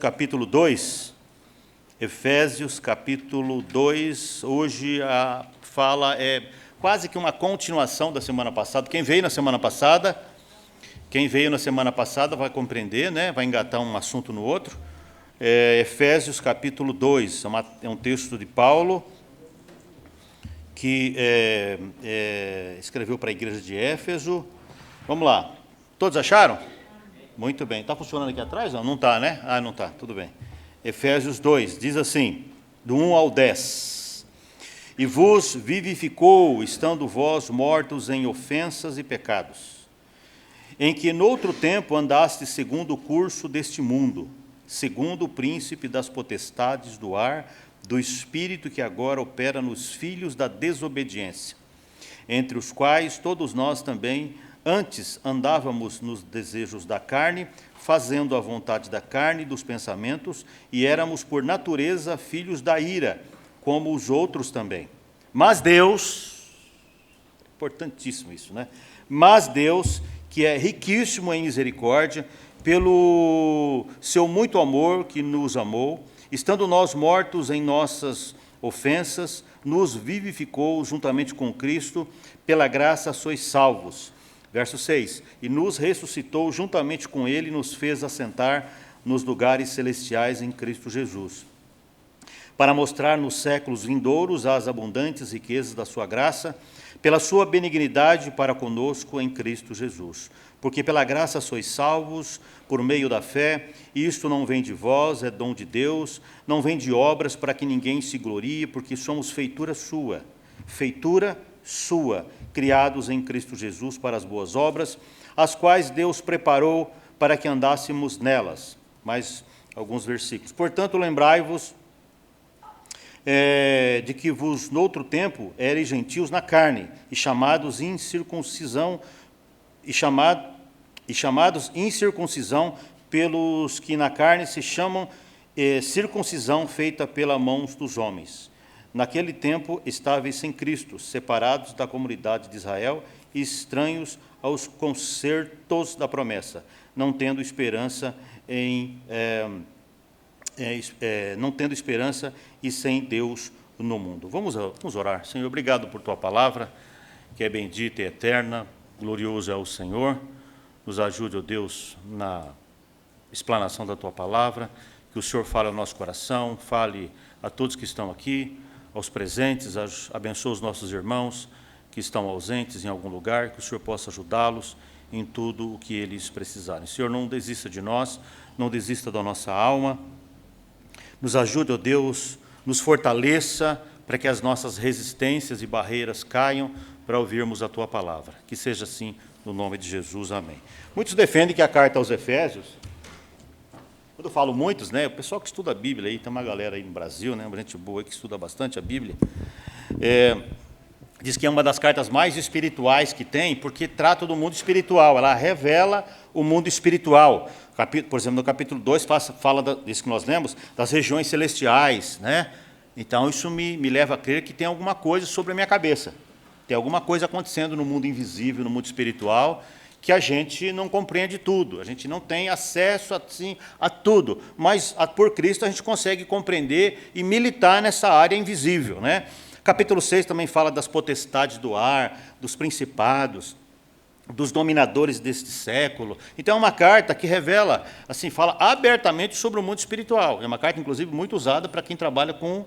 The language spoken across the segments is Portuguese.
Capítulo 2, Efésios capítulo 2, hoje a fala é quase que uma continuação da semana passada. Quem veio na semana passada vai compreender, né? Vai engatar um assunto no outro. Efésios capítulo 2, é um texto de Paulo, que escreveu para a igreja de Éfeso. Vamos lá, todos acharam? Muito bem. Está funcionando aqui atrás? Não está, né? Ah, não está. Tudo bem. Efésios 2, diz assim, do 1 ao 10. E vos vivificou, estando vós mortos em ofensas e pecados, em que noutro tempo andastes segundo o curso deste mundo, segundo o príncipe das potestades do ar, do espírito que agora opera nos filhos da desobediência, entre os quais todos nós também antes andávamos nos desejos da carne, fazendo a vontade da carne e dos pensamentos, e éramos por natureza filhos da ira, como os outros também. Mas Deus, importantíssimo isso, né? Mas Deus, que é riquíssimo em misericórdia, pelo seu muito amor que nos amou, estando nós mortos em nossas ofensas, nos vivificou juntamente com Cristo, pela graça sois salvos. Verso 6, e nos ressuscitou juntamente com ele e nos fez assentar nos lugares celestiais em Cristo Jesus, para mostrar nos séculos vindouros as abundantes riquezas da sua graça, pela sua benignidade para conosco em Cristo Jesus. Porque pela graça sois salvos, por meio da fé, e isto não vem de vós, é dom de Deus, não vem de obras para que ninguém se glorie, porque somos feitura sua, criados em Cristo Jesus para as boas obras, as quais Deus preparou para que andássemos nelas. Mais alguns versículos. Portanto, lembrai-vos de que vos, noutro tempo, erais gentios na carne, e chamados incircuncisão, chamados incircuncisão pelos que na carne se chamam circuncisão feita pela mãos dos homens. Naquele tempo estáveis sem Cristo, separados da comunidade de Israel e estranhos aos concertos da promessa, não tendo esperança e sem Deus no mundo. Vamos orar. Senhor, obrigado por Tua palavra, que é bendita e eterna, glorioso é o Senhor. Nos ajude, ó Deus, na explanação da Tua palavra, que o Senhor fale ao nosso coração, fale a todos que estão aqui, aos presentes, abençoe os nossos irmãos que estão ausentes em algum lugar, que o Senhor possa ajudá-los em tudo o que eles precisarem. Senhor, não desista de nós, não desista da nossa alma, nos ajude, ó Deus, nos fortaleça para que as nossas resistências e barreiras caiam para ouvirmos a Tua palavra. Que seja assim, no nome de Jesus, amém. Muitos defendem que a carta aos Efésios, quando eu falo muitos, né, o pessoal que estuda a Bíblia, aí, tem uma galera aí no Brasil, né, uma gente boa que estuda bastante a Bíblia, diz que é uma das cartas mais espirituais que tem, porque trata do mundo espiritual, ela revela o mundo espiritual. Por exemplo, no capítulo 2, fala disso que nós lemos, das regiões celestiais, né? Então, isso me leva a crer que tem alguma coisa sobre a minha cabeça, tem alguma coisa acontecendo no mundo invisível, no mundo espiritual, que a gente não compreende tudo, a gente não tem acesso assim, a tudo, mas por Cristo a gente consegue compreender e militar nessa área invisível, né? Capítulo 6 também fala das potestades do ar, dos principados, dos dominadores deste século. Então é uma carta que revela, assim, fala abertamente sobre o mundo espiritual. É uma carta, inclusive, muito usada para quem trabalha com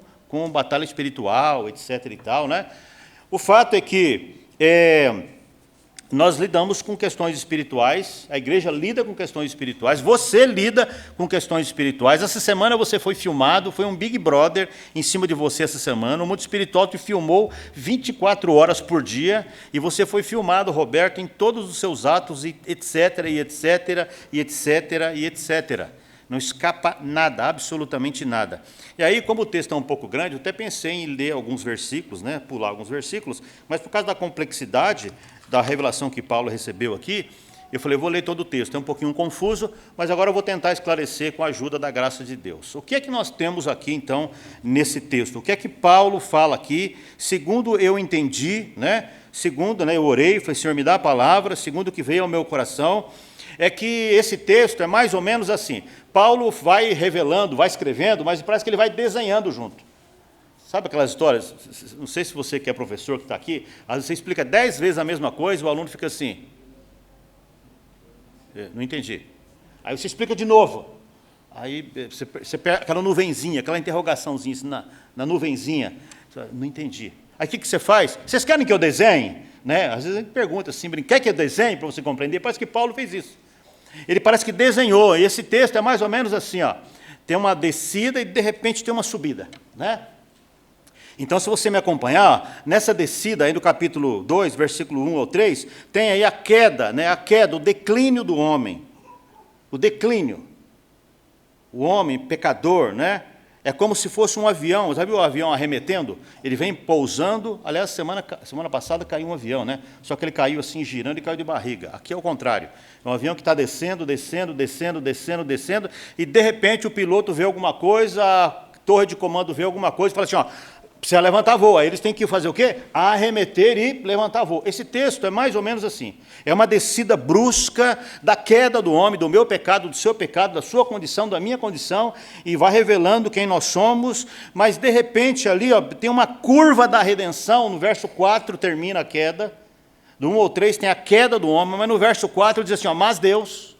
batalha espiritual, etc. e tal, né? O fato é que nós lidamos com questões espirituais, a igreja lida com questões espirituais, você lida com questões espirituais. Essa semana você foi filmado, foi um Big Brother em cima de você essa semana, o mundo espiritual te filmou 24 horas por dia, e você foi filmado, Roberto, em todos os seus atos, e etc, e etc, e etc, e etc. Não escapa nada, absolutamente nada. E aí, como o texto é um pouco grande, eu até pensei em ler alguns versículos, né, pular alguns versículos, mas por causa da complexidade da revelação que Paulo recebeu aqui, eu falei, vou ler todo o texto, é um pouquinho confuso, mas agora eu vou tentar esclarecer com a ajuda da graça de Deus. O que é que nós temos aqui, então, nesse texto? O que é que Paulo fala aqui, segundo eu entendi, né, segundo, eu orei, falei, Senhor, me dá a palavra, segundo o que veio ao meu coração, é que esse texto é mais ou menos assim. Paulo vai revelando, vai escrevendo, mas parece que ele vai desenhando junto. Sabe aquelas histórias? Não sei se você que é professor que está aqui, às vezes você explica 10 vezes a mesma coisa e o aluno fica assim. Não entendi. Aí você explica de novo. Aí você pega aquela nuvenzinha, aquela interrogaçãozinha assim, na nuvenzinha. Não entendi. Aí o que você faz? Vocês querem que eu desenhe? Né? Às vezes a gente pergunta assim, quer que eu desenhe para você compreender? Parece que Paulo fez isso. Ele parece que desenhou, e esse texto é mais ou menos assim, ó, tem uma descida e de repente tem uma subida. Né? Então, se você me acompanhar, nessa descida aí do capítulo 2, versículo 1 ao 3, tem aí a queda, né, o declínio do homem. O declínio. O homem pecador, né? É como se fosse um avião. Já viu o avião arremetendo? Ele vem pousando. Aliás, semana passada caiu um avião, né? Só que ele caiu assim, girando e caiu de barriga. Aqui é o contrário. É um avião que está descendo, e de repente o piloto vê alguma coisa, a torre de comando vê alguma coisa e fala assim, ó, precisa levantar voo. Aí eles têm que fazer o quê? Arremeter e levantar voo. Esse texto é mais ou menos assim. É uma descida brusca da queda do homem, do meu pecado, do seu pecado, da sua condição, da minha condição, e vai revelando quem nós somos, mas de repente ali, ó, tem uma curva da redenção, no verso 4 termina a queda, do 1 ao 3 tem a queda do homem, mas no verso 4 diz assim, ó, mas Deus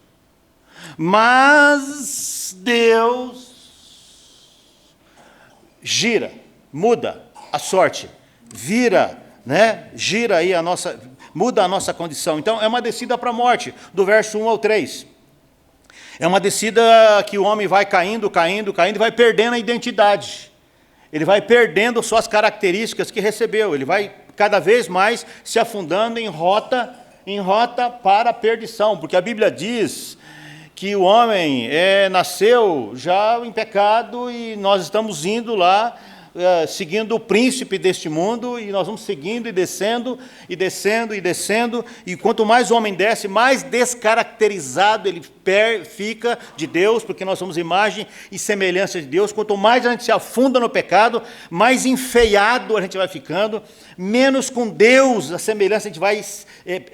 gira, muda a sorte, vira, né? Gira aí muda a nossa condição. Então, é uma descida para a morte, do verso 1 ao 3. É uma descida que o homem vai caindo, e vai perdendo a identidade. Ele vai perdendo suas características que recebeu. Ele vai cada vez mais se afundando em rota para a perdição. Porque a Bíblia diz que o homem nasceu já em pecado e nós estamos indo lá, seguindo o príncipe deste mundo, e nós vamos seguindo e descendo, e quanto mais o homem desce, mais descaracterizado ele fica de Deus, porque nós somos imagem e semelhança de Deus. Quanto mais a gente se afunda no pecado, mais enfeiado a gente vai ficando, menos com Deus a semelhança a gente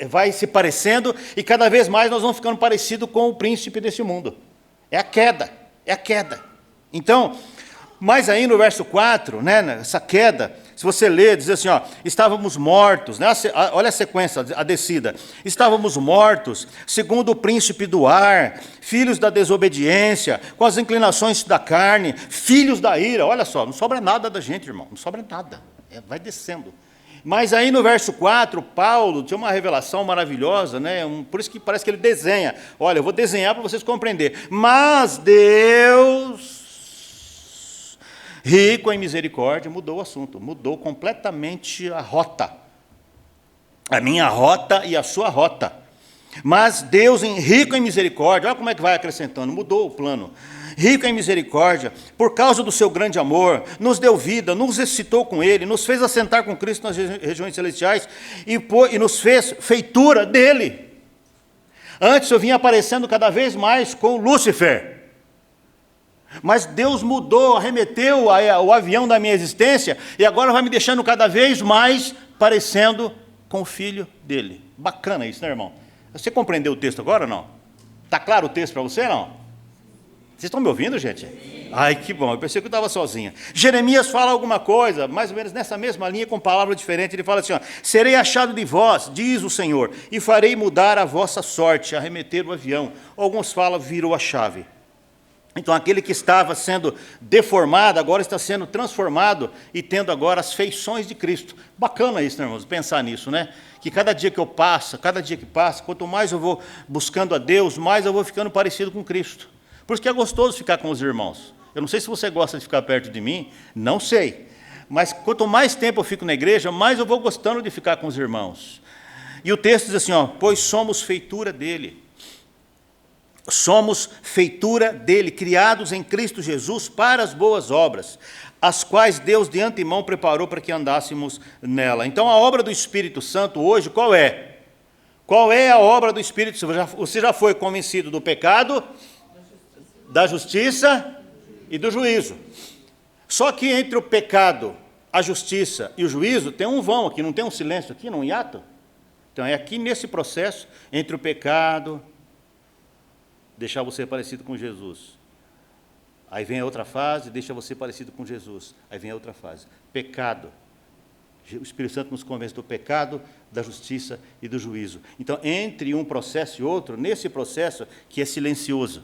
vai se parecendo, e cada vez mais nós vamos ficando parecidos com o príncipe desse mundo. É a queda. Então, mas aí no verso 4, né, essa queda, se você ler, diz assim, ó, estávamos mortos, né, olha a sequência, a descida, estávamos mortos, segundo o príncipe do ar, filhos da desobediência, com as inclinações da carne, filhos da ira. Olha só, não sobra nada da gente, irmão, não sobra nada, vai descendo. Mas aí no verso 4, Paulo tinha uma revelação maravilhosa, né? Por isso que parece que ele desenha. Olha, eu vou desenhar para vocês compreenderem. Mas Deus, rico em misericórdia, mudou o assunto, mudou completamente a rota. A minha rota e a sua rota. Mas Deus, rico em misericórdia, olha como é que vai acrescentando, mudou o plano. Rico em misericórdia, por causa do seu grande amor, nos deu vida, nos excitou com Ele, nos fez assentar com Cristo nas regiões celestiais e nos fez feitura dEle. Antes eu vinha aparecendo cada vez mais com Lúcifer, mas Deus mudou, arremeteu o avião da minha existência e agora vai me deixando cada vez mais parecendo com o Filho dEle. Bacana isso, né, irmão? Você compreendeu o texto agora ou não? Está claro o texto para você ou não? Vocês estão me ouvindo, gente? Ai, que bom, eu pensei que eu estava sozinha. Jeremias fala alguma coisa, mais ou menos nessa mesma linha, com palavra diferente. Ele fala assim, ó, serei achado de vós, diz o Senhor, e farei mudar a vossa sorte, arremeter o avião. Alguns falam, virou a chave. Então, aquele que estava sendo deformado, agora está sendo transformado e tendo agora as feições de Cristo. Bacana isso, né, irmãos? Pensar nisso, né? Que cada dia que passa, quanto mais eu vou buscando a Deus, mais eu vou ficando parecido com Cristo. Por isso que é gostoso ficar com os irmãos. Eu não sei se você gosta de ficar perto de mim, não sei. Mas quanto mais tempo eu fico na igreja, mais eu vou gostando de ficar com os irmãos. E o texto diz assim, ó, pois somos feitura dele. Somos feitura dele, criados em Cristo Jesus para as boas obras, as quais Deus de antemão preparou para que andássemos nela. Então a obra do Espírito Santo hoje, qual é? Qual é a obra do Espírito Santo? Você já foi convencido do pecado, da justiça e do juízo. Só que entre o pecado, a justiça e o juízo, tem um vão aqui, não tem um silêncio aqui, não um hiato? Então é aqui nesse processo, entre o pecado, deixar você parecido com Jesus. Aí vem a outra fase, deixa você parecido com Jesus. Aí vem a outra fase, pecado. O Espírito Santo nos convence do pecado, da justiça e do juízo. Então, entre um processo e outro, nesse processo que é silencioso,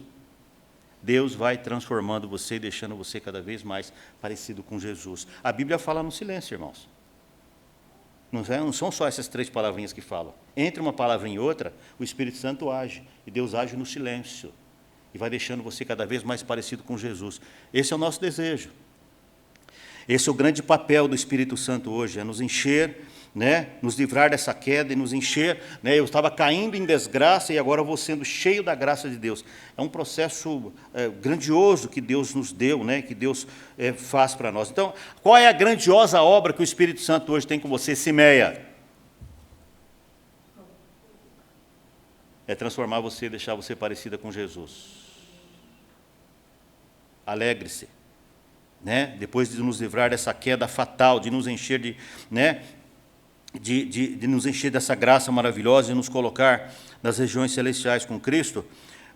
Deus vai transformando você e deixando você cada vez mais parecido com Jesus. A Bíblia fala no silêncio, irmãos. Não são só essas 3 palavrinhas que falam. Entre uma palavra e outra, o Espírito Santo age. E Deus age no silêncio. E vai deixando você cada vez mais parecido com Jesus. Esse é o nosso desejo. Esse é o grande papel do Espírito Santo hoje, é nos encher, né, nos livrar dessa queda e nos encher. Né, eu estava caindo em desgraça e agora vou sendo cheio da graça de Deus. É um processo grandioso que Deus nos deu, né, que Deus faz para nós. Então, qual é a grandiosa obra que o Espírito Santo hoje tem com você, Simeia? É transformar você, deixar você parecida com Jesus. Alegre-se. Né? Depois de nos livrar dessa queda fatal, de nos encher de nos encher dessa graça maravilhosa e nos colocar nas regiões celestiais com Cristo,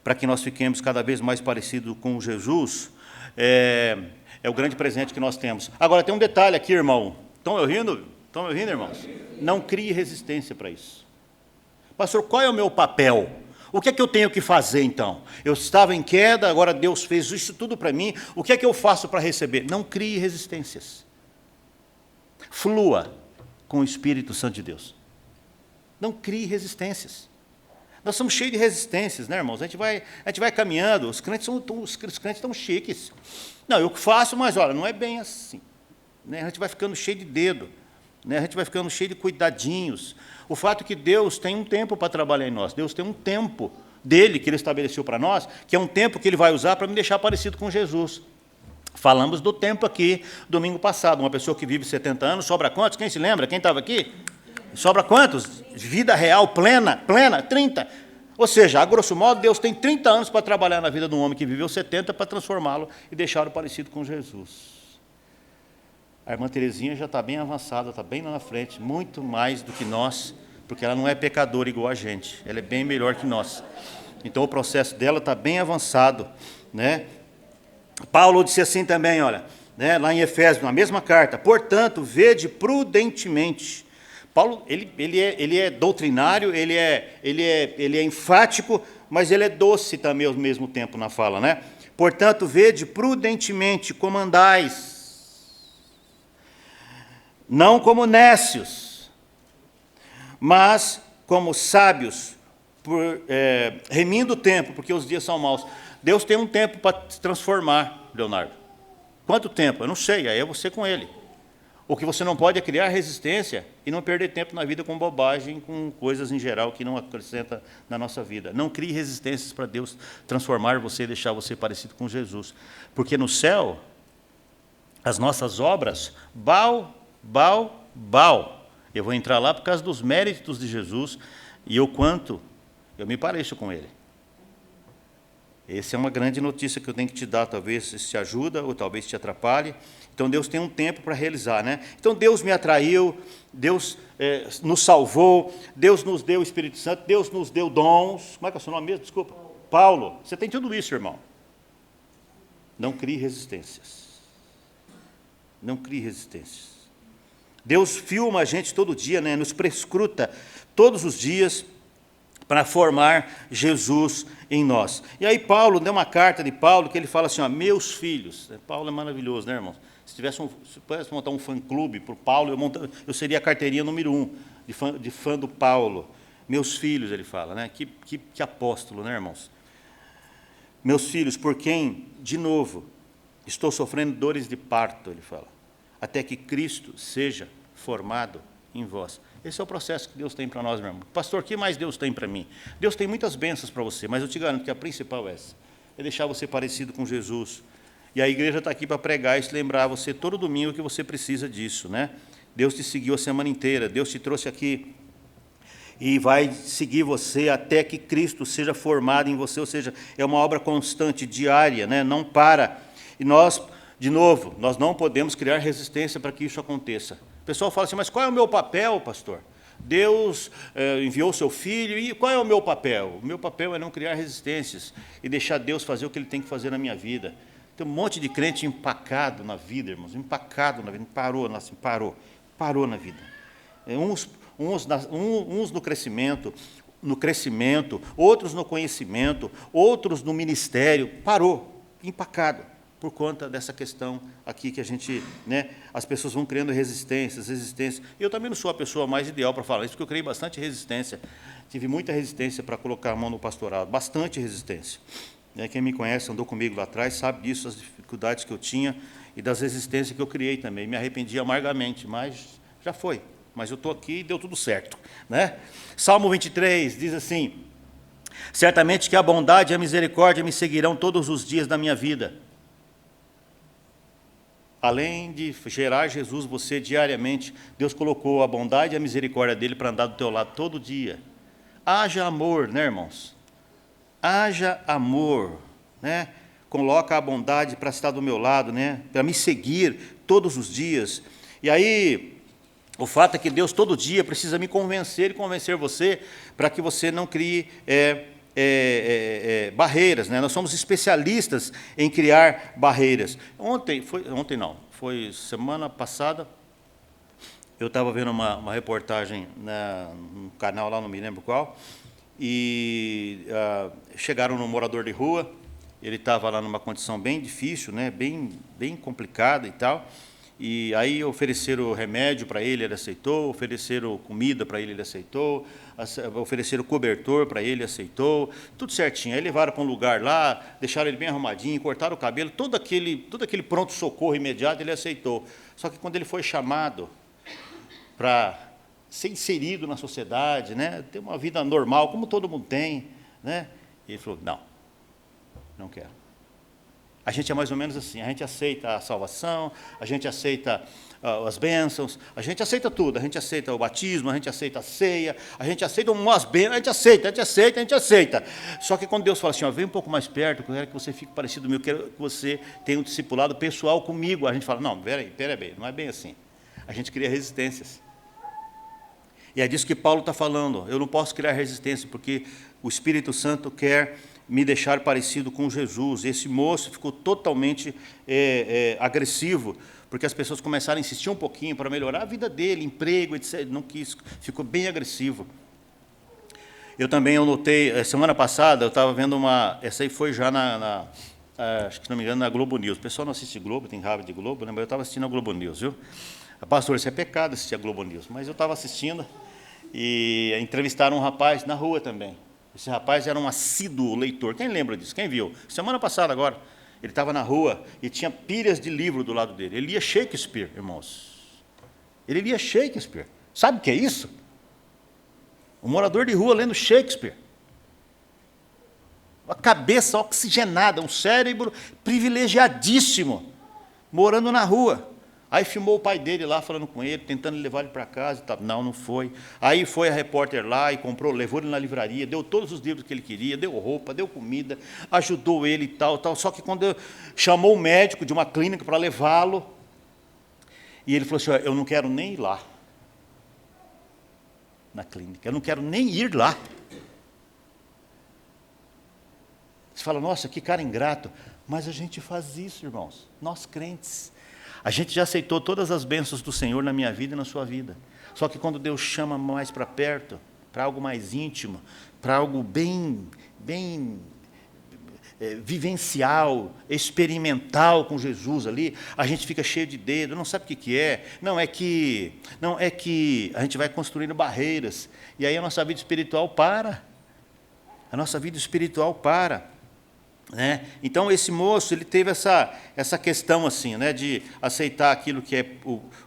para que nós fiquemos cada vez mais parecidos com Jesus, é o grande presente que nós temos. Agora, tem um detalhe aqui, irmão. Estão me ouvindo? Estão me ouvindo, irmãos? Não crie resistência para isso. Pastor, qual é o meu papel? O que é que eu tenho que fazer, então? Eu estava em queda, agora Deus fez isso tudo para mim. O que é que eu faço para receber? Não crie resistências. Flua com o Espírito Santo de Deus. Não crie resistências. Nós somos cheios de resistências, né, irmãos? A gente vai caminhando, os crentes estão chiques. Não, eu faço, mas, olha, não é bem assim. Né? A gente vai ficando cheio de dedo. Né? A gente vai ficando cheio de cuidadinhos. O fato é que Deus tem um tempo para trabalhar em nós. Deus tem um tempo dele que Ele estabeleceu para nós, que é um tempo que Ele vai usar para me deixar parecido com Jesus. Falamos do tempo aqui, domingo passado. Uma pessoa que vive 70 anos, sobra quantos? Quem se lembra? Quem estava aqui? Sobra quantos? Vida real, plena, 30. Ou seja, a grosso modo, Deus tem 30 anos para trabalhar na vida de um homem que viveu 70 para transformá-lo e deixá-lo parecido com Jesus. A irmã Terezinha já está bem avançada, está bem lá na frente, muito mais do que nós, porque ela não é pecadora igual a gente, ela é bem melhor que nós. Então, o processo dela está bem avançado. Né? Paulo disse assim também, olha, né, lá em Efésios, na mesma carta, portanto, vede prudentemente. Paulo, ele é doutrinário, ele é enfático, mas ele é doce também ao mesmo tempo na fala. Né? Portanto, vede prudentemente como andais, não como nécios, mas como sábios, remindo o tempo, porque os dias são maus. Deus tem um tempo para se transformar, Leonardo. Quanto tempo? Eu não sei, aí é você com Ele. O que você não pode é criar resistência e não perder tempo na vida com bobagem, com coisas em geral que não acrescentam na nossa vida. Não crie resistências para Deus transformar você e deixar você parecido com Jesus. Porque no céu, as nossas obras, Baal. Eu vou entrar lá por causa dos méritos de Jesus e o quanto eu me pareço com Ele. Essa é uma grande notícia que eu tenho que te dar, talvez isso te ajuda ou talvez te atrapalhe. Então, Deus tem um tempo para realizar. Né? Então, Deus me atraiu, Deus nos salvou, Deus nos deu o Espírito Santo, Deus nos deu dons. Como é que é o seu nome mesmo? Desculpa. Paulo, você tem tudo isso, irmão. Não crie resistências. Não crie resistências. Deus filma a gente todo dia, né? Nos prescruta todos os dias para formar Jesus em nós. E aí Paulo, deu uma carta de Paulo que ele fala assim, ó, meus filhos. Paulo é maravilhoso, né, irmão? Se pudesse montar um fã-clube para o Paulo, eu seria a carteirinha número 1 de fã do Paulo. Meus filhos, ele fala, né? Que apóstolo, né, irmãos? Meus filhos, por quem, de novo, estou sofrendo dores de parto, ele fala, até que Cristo seja formado em vós. Esse é o processo que Deus tem para nós, meu irmão. Pastor, o que mais Deus tem para mim? Deus tem muitas bênçãos para você, mas eu te garanto que a principal é essa. É deixar você parecido com Jesus. E a igreja está aqui para pregar e se lembrar você todo domingo que você precisa disso. Né? Deus te seguiu a semana inteira, Deus te trouxe aqui e vai seguir você até que Cristo seja formado em você, ou seja, é uma obra constante, diária, né? Não para. E nós, de novo, nós não podemos criar resistência para que isso aconteça. O pessoal fala assim, mas qual é o meu papel, pastor? Deus enviou o seu filho, e qual é o meu papel? O meu papel é não criar resistências e deixar Deus fazer o que Ele tem que fazer na minha vida. Tem um monte de crente empacado na vida, irmãos, empacado na vida, parou na vida. Uns no crescimento, outros no conhecimento, outros no ministério, parou, empacado, por conta dessa questão aqui que a gente, as pessoas vão criando resistências. Eu também não sou a pessoa mais ideal para falar isso, porque eu criei bastante resistência. Tive muita resistência para colocar a mão no pastorado, bastante resistência. Quem me conhece, andou comigo lá atrás, sabe disso, as dificuldades que eu tinha e das resistências que eu criei também. Me arrependi amargamente, mas já foi. Mas eu estou aqui e deu tudo certo. Salmo 23 diz assim: certamente que a bondade e a misericórdia me seguirão todos os dias da minha vida. Além de gerar Jesus você diariamente, Deus colocou a bondade e a misericórdia dele para andar do teu lado todo dia. Haja amor, irmãos? Haja amor, Coloca a bondade para estar do meu lado, Para me seguir todos os dias. E aí, o fato é que Deus todo dia precisa me convencer e convencer você para que você não crie barreiras, Nós somos especialistas em criar barreiras. Foi semana passada, eu estava vendo uma reportagem num canal lá, não me lembro qual, e chegaram num morador de rua, ele estava lá numa condição bem difícil, bem complicada e tal, e aí ofereceram remédio para ele aceitou, ofereceram comida para ele aceitou, ofereceram cobertor para ele aceitou, tudo certinho. Aí levaram para um lugar lá, deixaram ele bem arrumadinho, cortaram o cabelo, todo aquele pronto-socorro imediato ele aceitou. Só que quando ele foi chamado para ser inserido na sociedade, ter uma vida normal, como todo mundo tem, ele falou: não quero. A gente é mais ou menos assim, a gente aceita a salvação, a gente aceita as bênçãos, a gente aceita tudo, a gente aceita o batismo, a gente aceita a ceia, a gente aceita umas bênçãos, a gente aceita. Só que quando Deus fala assim, vem um pouco mais perto, eu quero que você fique parecido comigo, eu quero que você tenha um discipulado pessoal comigo, a gente fala: não, peraí, não é bem assim. A gente cria resistências. E é disso que Paulo está falando. Eu não posso criar resistência, porque o Espírito Santo quer me deixar parecido com Jesus. Esse moço ficou totalmente agressivo, porque as pessoas começaram a insistir um pouquinho para melhorar a vida dele, emprego, etc. Não quis, ficou bem agressivo. Eu notei, semana passada, eu estava vendo essa aí foi já acho que se não me engano, na Globo News. O pessoal não assiste Globo, tem raiva de Globo, mas eu estava assistindo a Globo News, viu? Pastor, isso é pecado assistir a Globo News, mas eu estava assistindo e entrevistaram um rapaz na rua também. Esse rapaz era um assíduo leitor. Quem lembra disso? Quem viu? Semana passada agora, ele estava na rua e tinha pilhas de livro do lado dele. Ele lia Shakespeare, irmãos. Ele lia Shakespeare. Sabe o que é isso? Um morador de rua lendo Shakespeare. Uma cabeça oxigenada, um cérebro privilegiadíssimo, morando na rua. Aí filmou o pai dele lá, falando com ele, tentando levar ele para casa e tal. Não foi. Aí foi a repórter lá e comprou, levou ele na livraria, deu todos os livros que ele queria, deu roupa, deu comida, ajudou ele e tal. Só que quando chamou o médico de uma clínica para levá-lo, e ele falou assim: eu não quero nem ir lá, na clínica, eu não quero nem ir lá. Você fala: nossa, que cara ingrato. Mas a gente faz isso, irmãos, nós crentes. A gente já aceitou todas as bênçãos do Senhor na minha vida e na sua vida. Só que quando Deus chama mais para perto, para algo mais íntimo, para algo bem vivencial, experimental com Jesus ali, a gente fica cheio de dedo, não sabe o que é. Não é que a gente vai construindo barreiras, e aí a nossa vida espiritual para. A nossa vida espiritual para. Então, esse moço, ele teve essa questão assim, de aceitar aquilo que é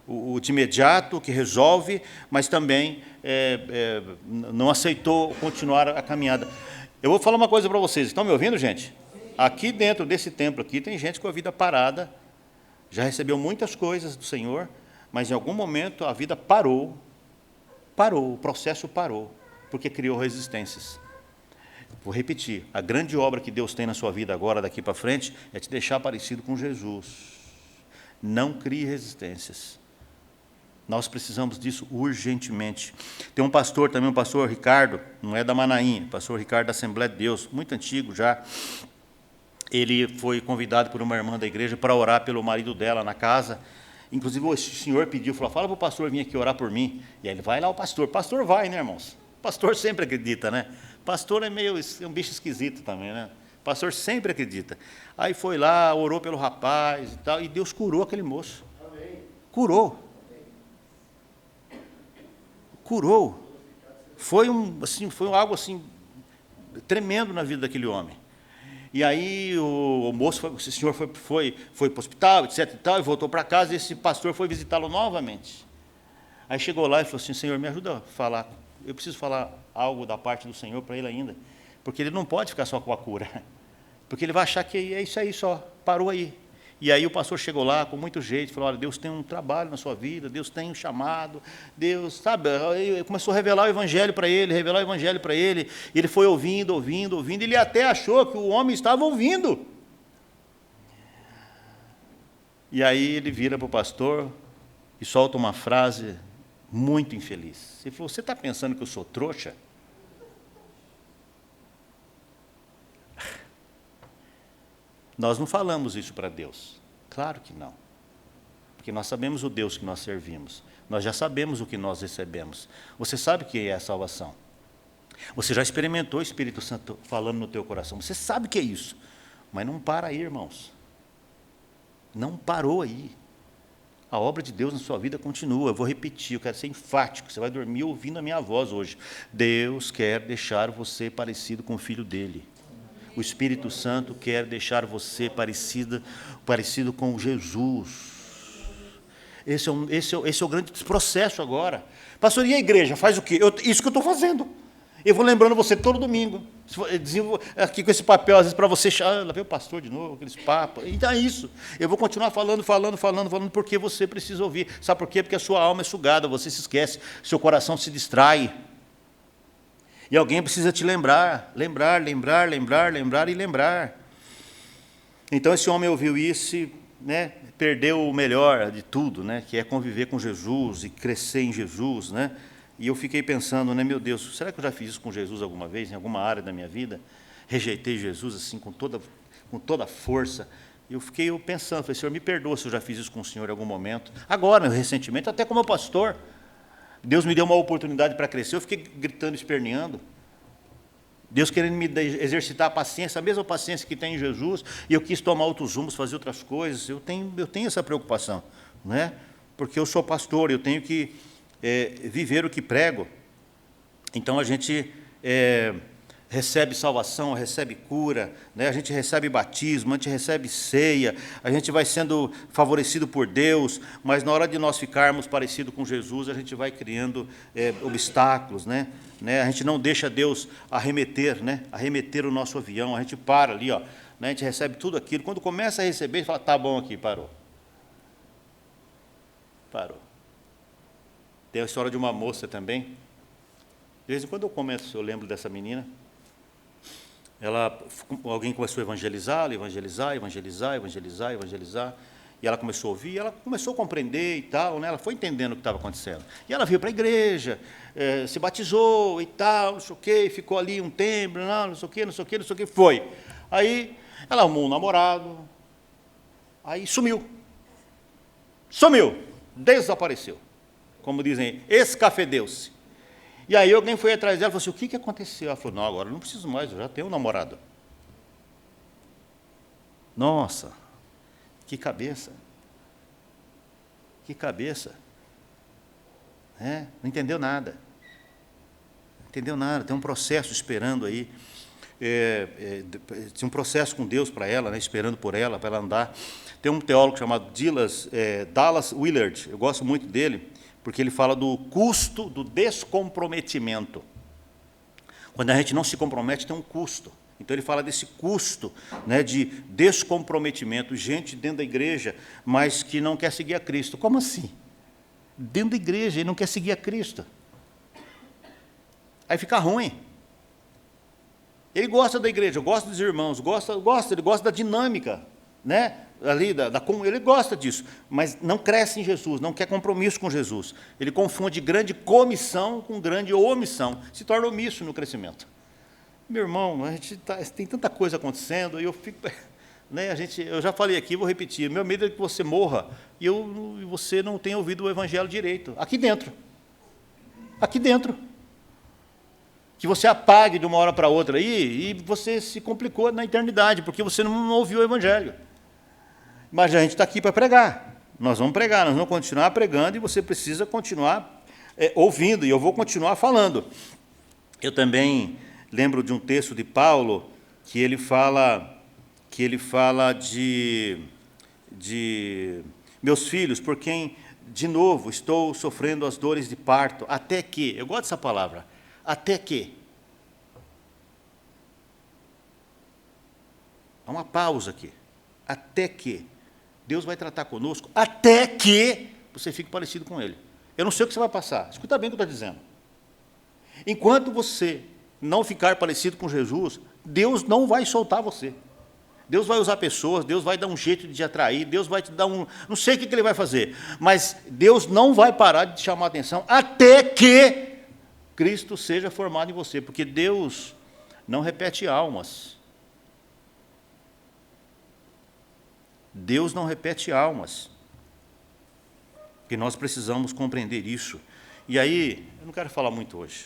o de imediato, que resolve, mas também não aceitou continuar a caminhada. Eu vou falar uma coisa para vocês, estão me ouvindo, gente? Aqui dentro desse templo aqui tem gente com a vida parada, já recebeu muitas coisas do Senhor, mas em algum momento a vida parou, o processo parou, porque criou resistências. Vou repetir, a grande obra que Deus tem na sua vida agora, daqui para frente, é te deixar parecido com Jesus. Não crie resistências. Nós precisamos disso urgentemente. Tem um pastor também, um pastor Ricardo, não é da Manaim, pastor Ricardo da Assembleia de Deus, muito antigo já. Ele foi convidado por uma irmã da igreja para orar pelo marido dela na casa. Inclusive, o senhor pediu, falou, fala para o pastor vir aqui orar por mim. E aí ele vai lá, o pastor vai, né, irmãos? O pastor sempre acredita, né? Pastor é um bicho esquisito também, né? O pastor sempre acredita. Aí foi lá, orou pelo rapaz e tal, e Deus curou aquele moço. Amém. Curou. Foi algo assim tremendo na vida daquele homem. E aí o moço, o senhor foi para o hospital, etc. e tal, e voltou para casa, e esse pastor foi visitá-lo novamente. Aí chegou lá e falou assim, Senhor, me ajuda a falar, eu preciso falar algo da parte do Senhor para ele ainda, porque ele não pode ficar só com a cura, porque ele vai achar que é isso aí só, parou aí. E aí o pastor chegou lá com muito jeito, falou, olha, Deus tem um trabalho na sua vida, Deus tem um chamado, Deus, sabe, começou a revelar o evangelho para ele, e ele foi ouvindo, e ele até achou que o homem estava ouvindo. E aí ele vira para o pastor e solta uma frase muito infeliz. Ele falou, você está pensando que eu sou trouxa? Nós não falamos isso para Deus. Claro que não. Porque nós sabemos o Deus que nós servimos. Nós já sabemos o que nós recebemos. Você sabe o que é a salvação. Você já experimentou o Espírito Santo falando no teu coração. Você sabe o que é isso. Mas não para aí, irmãos. Não parou aí. A obra de Deus na sua vida continua. Eu vou repetir, eu quero ser enfático. Você vai dormir ouvindo a minha voz hoje. Deus quer deixar você parecido com o Filho dele. O Espírito Santo quer deixar você parecido com Jesus. Esse é o grande processo agora. Pastor, e a igreja faz o quê? Isso que eu estou fazendo. Eu vou lembrando você todo domingo. Aqui com esse papel, às vezes, para você... lá vem o pastor de novo, aqueles papos. Então é isso. Eu vou continuar falando, porque você precisa ouvir. Sabe por quê? Porque a sua alma é sugada, você se esquece, seu coração se distrai. E alguém precisa te lembrar. Então esse homem ouviu isso e, né, perdeu o melhor de tudo, né, que é conviver com Jesus e crescer em Jesus, né? E eu fiquei pensando, né, meu Deus, será que eu já fiz isso com Jesus alguma vez, em alguma área da minha vida? Rejeitei Jesus assim com toda a força. E eu fiquei pensando, falei, Senhor, me perdoa se eu já fiz isso com o Senhor em algum momento. Agora, recentemente, até como pastor. Deus me deu uma oportunidade para crescer, eu fiquei gritando, esperneando. Deus querendo me exercitar a paciência, a mesma paciência que tem em Jesus, e eu quis tomar outros rumos, fazer outras coisas. Eu tenho essa preocupação, né? Porque eu sou pastor, eu tenho que viver o que prego. Então a gente recebe salvação, recebe cura, né? A gente recebe batismo, a gente recebe ceia, a gente vai sendo favorecido por Deus, mas na hora de nós ficarmos parecidos com Jesus, a gente vai criando obstáculos, né? A gente não deixa Deus arremeter o nosso avião, a gente para ali, ó, né? A gente recebe tudo aquilo, quando começa a receber, a gente fala, tá bom aqui, parou. Tem a história de uma moça também, de vez em quando eu lembro dessa menina. Alguém começou a evangelizar, e ela começou a ouvir, ela começou a compreender e tal, né? Ela foi entendendo o que estava acontecendo. E ela veio para a igreja, se batizou e tal, não sei o quê, ficou ali um tempo, não sei o quê, foi. Aí ela arrumou um namorado, aí sumiu, desapareceu, como dizem, escafedeu-se. E aí alguém foi atrás dela e falou assim, o que aconteceu? Ela falou, não, agora eu não preciso mais, eu já tenho um namorado. Nossa, que cabeça. Não entendeu nada. Tem um processo esperando aí. Tinha um processo com Deus para ela, né, esperando por ela, para ela andar. Tem um teólogo chamado Dallas Willard, eu gosto muito dele, porque ele fala do custo do descomprometimento. Quando a gente não se compromete, tem um custo. Então, ele fala desse custo, né, de descomprometimento. Gente dentro da igreja, mas que não quer seguir a Cristo. Como assim? Dentro da igreja, ele não quer seguir a Cristo. Aí fica ruim. Ele gosta da igreja, gosta dos irmãos, ele gosta da dinâmica, né? ali, ele gosta disso, mas não cresce em Jesus, não quer compromisso com Jesus. Ele confunde grande comissão com grande omissão, se torna omisso no crescimento. Meu irmão, a gente tem tanta coisa acontecendo, e eu fico... Né, eu já falei aqui, vou repetir, meu medo é que você morra e você não tenha ouvido o Evangelho direito, aqui dentro. Aqui dentro. Que você apague de uma hora para outra aí, e você se complicou na eternidade, porque você não ouviu o Evangelho. Mas a gente está aqui para pregar. Nós vamos pregar, nós vamos continuar pregando, e você precisa continuar ouvindo, e eu vou continuar falando. Eu também lembro de um texto de Paulo, que ele fala de meus filhos, por quem, de novo, estou sofrendo as dores de parto, até que, eu gosto dessa palavra, até que. Há uma pausa aqui. Até que. Deus vai tratar conosco, até que você fique parecido com Ele. Eu não sei o que você vai passar, escuta bem o que eu estou dizendo. Enquanto você não ficar parecido com Jesus, Deus não vai soltar você. Deus vai usar pessoas, Deus vai dar um jeito de te atrair, Deus vai te dar um... Não sei o que Ele vai fazer, mas Deus não vai parar de te chamar a atenção até que Cristo seja formado em você, porque Deus não repete almas. Deus não repete almas. E nós precisamos compreender isso. E aí, eu não quero falar muito hoje.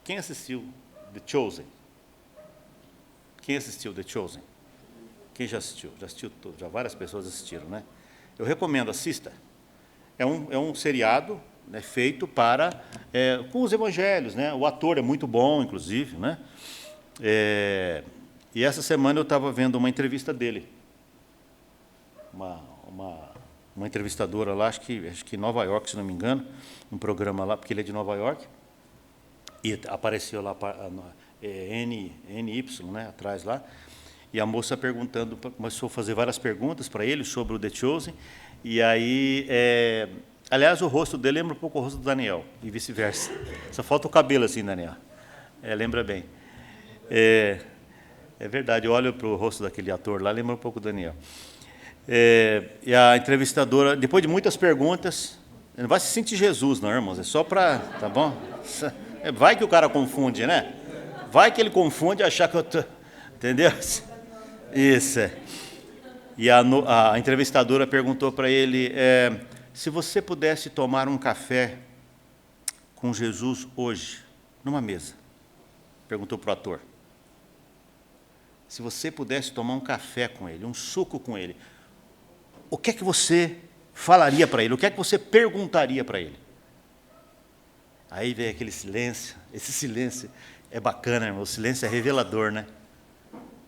Quem assistiu The Chosen? Quem assistiu The Chosen? Quem já assistiu? Já assistiu tudo, já várias pessoas assistiram, né? Eu recomendo, assista. É um seriado, né, feito com os evangelhos, né? O ator é muito bom, inclusive, né? E essa semana eu estava vendo uma entrevista dele. Uma entrevistadora lá, acho que em Nova York, se não me engano, um programa lá, porque ele é de Nova York, e apareceu lá NY, né, atrás lá, e a moça perguntando, começou a fazer várias perguntas para ele sobre o The Chosen, e aí, aliás, o rosto dele lembra um pouco o rosto do Daniel, e vice-versa. Só falta o cabelo assim, Daniel. Lembra bem. É verdade, eu olho para o rosto daquele ator lá, lembra um pouco do Daniel. E a entrevistadora, depois de muitas perguntas, não vai se sentir Jesus, não, irmãos, é só para, tá bom? Vai que o cara confunde, né? Vai que ele confunde e achar que eu estou... Entendeu? Isso. E a entrevistadora perguntou para ele, se você pudesse tomar um café com Jesus hoje, numa mesa, perguntou para o ator. Se você pudesse tomar um café com ele, um suco com ele, o que é que você falaria para ele? O que é que você perguntaria para ele? Aí vem aquele silêncio. Esse silêncio é bacana, irmão. O silêncio é revelador, né?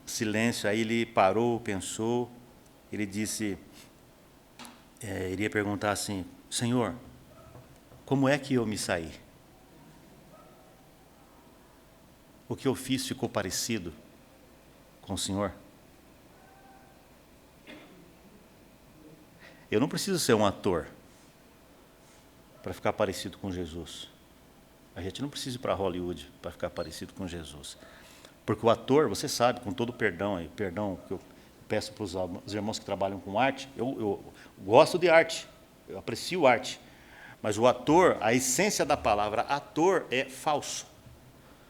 O silêncio, aí ele parou, pensou, ele disse, iria perguntar assim, Senhor, como é que eu me saí? O que eu fiz ficou parecido com o Senhor? Eu não preciso ser um ator para ficar parecido com Jesus. A gente não precisa ir para Hollywood para ficar parecido com Jesus. Porque o ator, você sabe, com todo o perdão que eu peço para os irmãos que trabalham com arte, eu gosto de arte, eu aprecio arte. Mas o ator, a essência da palavra ator é falso.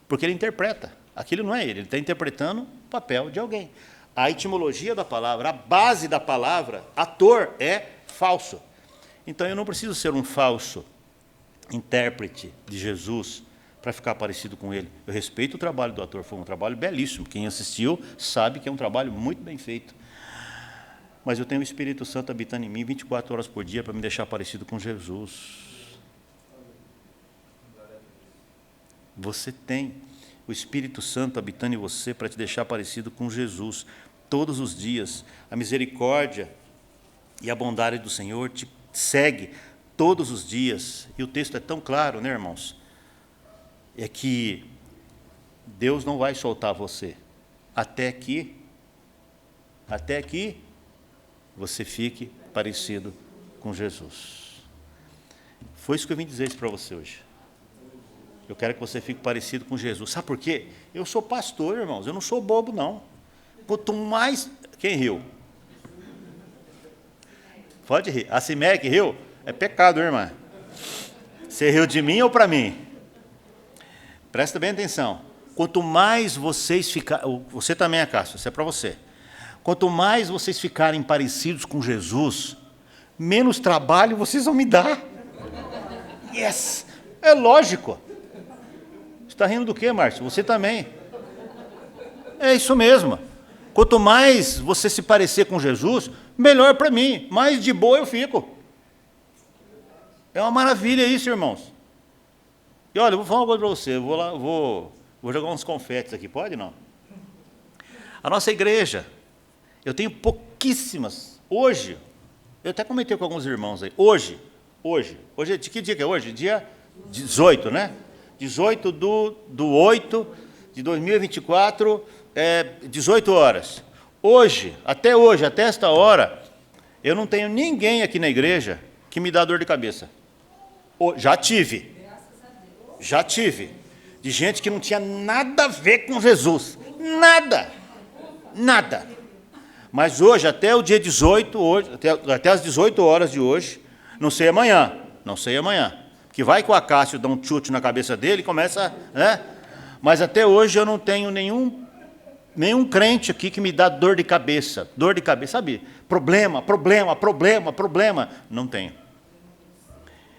Porque ele interpreta. Aquilo não é ele está interpretando o papel de alguém. A etimologia da palavra, a base da palavra, ator, é falso. Então, eu não preciso ser um falso intérprete de Jesus para ficar parecido com ele. Eu respeito o trabalho do ator, foi um trabalho belíssimo. Quem assistiu sabe que é um trabalho muito bem feito. Mas eu tenho o Espírito Santo habitando em mim 24 horas por dia para me deixar parecido com Jesus. Você tem o Espírito Santo habitando em você para te deixar parecido com Jesus todos os dias. A misericórdia e a bondade do Senhor te segue todos os dias. E o texto é tão claro, né, irmãos? É que Deus não vai soltar você até que você fique parecido com Jesus. Foi isso que eu vim dizer para você hoje. Eu quero que você fique parecido com Jesus. Sabe por quê? Eu sou pastor, irmãos, eu não sou bobo, não. Quanto mais... Quem riu? Pode rir. A Cimeia que riu é pecado, irmã. Você riu de mim ou para mim? Presta bem atenção. Quanto mais vocês ficarem... Você também é, Cássio, isso é para você. Quanto mais vocês ficarem parecidos com Jesus, menos trabalho vocês vão me dar. Yes! É lógico. Você está rindo do quê, Márcio? Você também. É isso mesmo. Quanto mais você se parecer com Jesus, melhor para mim. Mais de boa eu fico. É uma maravilha isso, irmãos. E olha, eu vou falar uma coisa para você. Eu vou lá, vou jogar uns confetes aqui. Pode, não? A nossa igreja, eu tenho pouquíssimas. Hoje, eu até comentei com alguns irmãos aí. Hoje, de que dia que é hoje? Dia 18, né? 18 do 8 de 2024, 18 horas. Hoje, até esta hora, eu não tenho ninguém aqui na igreja que me dá dor de cabeça. Já tive. De gente que não tinha nada a ver com Jesus. Nada. Mas hoje, até o dia 18, até as 18 horas de hoje, não sei amanhã. Que vai que o Acácio dá um chute na cabeça dele e começa, né? Mas até hoje eu não tenho nenhum crente aqui que me dá dor de cabeça, sabe? Problema. Não tenho.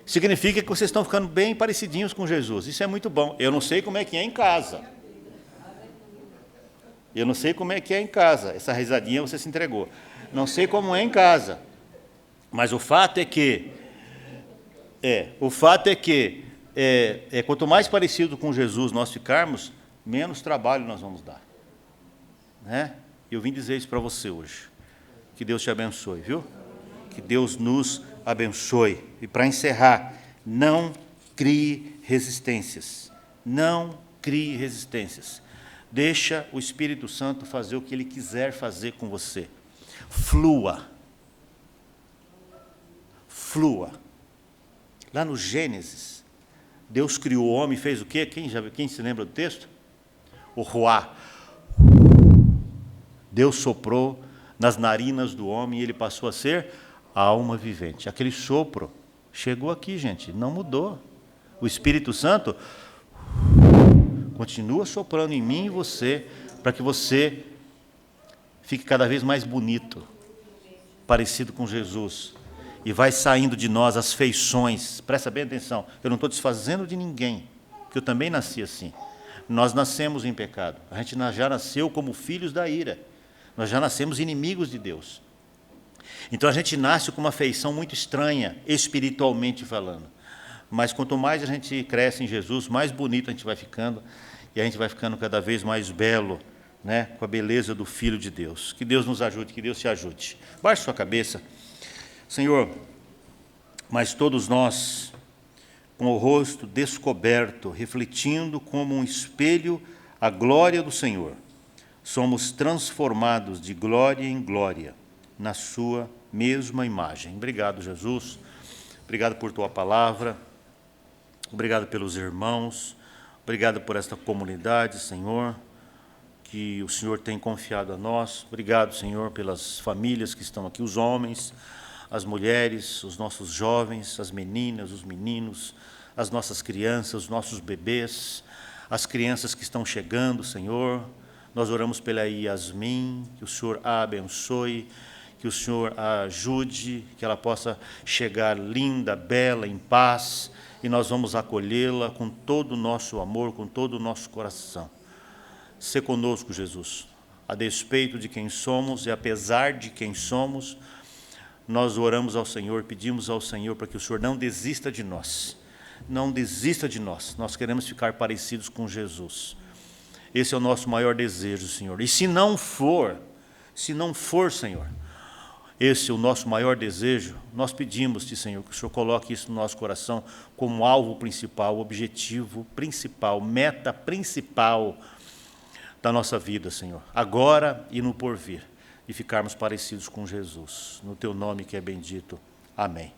Significa que vocês estão ficando bem parecidinhos com Jesus. Isso é muito bom. Eu não sei como é que é em casa. Essa risadinha você se entregou. Não sei como é em casa. Mas o fato é que quanto mais parecido com Jesus nós ficarmos, menos trabalho nós vamos dar. Né? Eu vim dizer isso para você hoje. Que Deus te abençoe, viu? Que Deus nos abençoe. E para encerrar, não crie resistências. Deixa o Espírito Santo fazer o que Ele quiser fazer com você. Flua. Lá no Gênesis, Deus criou o homem e fez o quê? Quem se lembra do texto? O ruá. Deus soprou nas narinas do homem e ele passou a ser a alma vivente. Aquele sopro chegou aqui, gente, não mudou. O Espírito Santo continua soprando em mim e você, para que você fique cada vez mais bonito, parecido com Jesus. E vai saindo de nós as feições. Presta bem atenção, eu não estou desfazendo de ninguém, porque eu também nasci assim. Nós nascemos em pecado. A gente já nasceu como filhos da ira. Nós já nascemos inimigos de Deus. Então a gente nasce com uma feição muito estranha, espiritualmente falando. Mas quanto mais a gente cresce em Jesus, mais bonito a gente vai ficando, e a gente vai ficando cada vez mais belo, né, com a beleza do Filho de Deus. Que Deus nos ajude, que Deus te ajude. Baixe sua cabeça. Senhor, mas todos nós, com o rosto descoberto, refletindo como um espelho a glória do Senhor, somos transformados de glória em glória, na sua mesma imagem. Obrigado, Jesus. Obrigado por tua palavra. Obrigado pelos irmãos. Obrigado por esta comunidade, Senhor, que o Senhor tem confiado a nós. Obrigado, Senhor, pelas famílias que estão aqui, os homens, as mulheres, os nossos jovens, as meninas, os meninos, as nossas crianças, os nossos bebês, as crianças que estão chegando, Senhor. Nós oramos pela Yasmin, que o Senhor a abençoe, que o Senhor a ajude, que ela possa chegar linda, bela, em paz, e nós vamos acolhê-la com todo o nosso amor, com todo o nosso coração. Sê conosco, Jesus, a despeito de quem somos e apesar de quem somos, nós oramos ao Senhor, pedimos ao Senhor para que o Senhor não desista de nós. Não desista de nós. Nós queremos ficar parecidos com Jesus. Esse é o nosso maior desejo, Senhor. E se não for, Senhor, esse é o nosso maior desejo, nós pedimos-te, Senhor, que o Senhor coloque isso no nosso coração como alvo principal, objetivo principal, meta principal da nossa vida, Senhor. Agora e no porvir. E ficarmos parecidos com Jesus. No teu nome que é bendito. Amém.